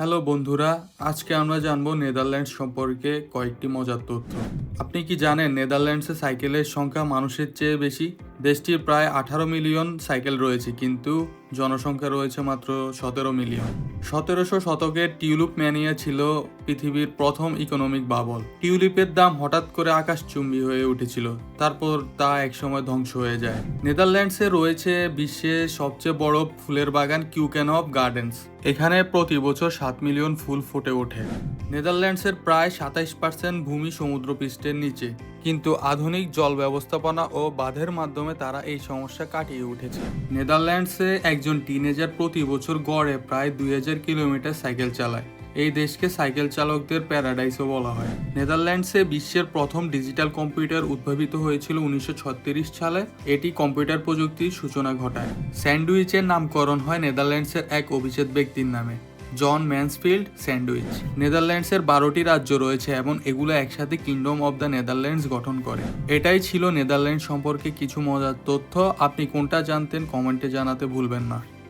Hello বন্ধুরা, আজকে আমরা জানবো নেদারল্যান্ডস সম্পর্কে কয়েকটি মজার তথ্য। আপনি কি জানেন নেদারল্যান্ডসে সাইকেলের সংখ্যা মানুষের চেয়ে বেশি? দেশটির প্রায় 18 মিলিয়ন সাইকেল রয়েছে, কিন্তু জনসংখ্যা রয়েছে মাত্র 17 মিলিয়ন। 1700 শতকের টিউলিপ ম্যানিয়া ছিল পৃথিবীর প্রথম ইকোনমিক বাবল। টিউলিপের দাম হঠাৎ করে আকাশচুম্বী হয়ে উঠেছিল, তারপর তা একসময় ধ্বংস হয়ে যায়। নেদারল্যান্ডসে রয়েছে বিশ্বের সবচেয়ে বড় ফুলের বাগান কিউকেনহফ গার্ডেন্স। এখানে প্রতি বছর 7 মিলিয়ন ফুল ফুটে ওঠে। নেদারল্যান্ডসের প্রায় 27% ভূমি সমুদ্রপৃষ্ঠের নিচে, কিন্তু আধুনিক জল ব্যবস্থাপনা ও বাঁধের মাধ্যমে তারা এই সমস্যা কাটিয়ে উঠেছে। নেদারল্যান্ডসে একজন টিনেজার প্রতি বছর গড়ে প্রায় 2000 কিলোমিটার সাইকেল চালায়। এই দেশকে সাইকেল চালকদের প্যারাডাইসও বলা হয়। নেদারল্যান্ডসে বিশ্বের প্রথম ডিজিটাল কম্পিউটার উদ্ভাবিত হয়েছিল 1936 সালে। এটি কম্পিউটার প্রযুক্তির সূচনা ঘটায়। স্যান্ডউইচের নামকরণ হয় নেদারল্যান্ডসের এক অভিজাত ব্যক্তির নামে, জন ম্যানসফিল্ড স্যান্ডউইচ। নেদারল্যান্ডসের 12টি রাজ্য রয়েছে এবং এগুলো একসাথে কিংডম অব দ্য নেদারল্যান্ডস গঠন করে। এটাই ছিল নেদারল্যান্ড সম্পর্কে কিছু মজার তথ্য। আপনি কোনটা জানতেন কমেন্টে জানাতে ভুলবেন না।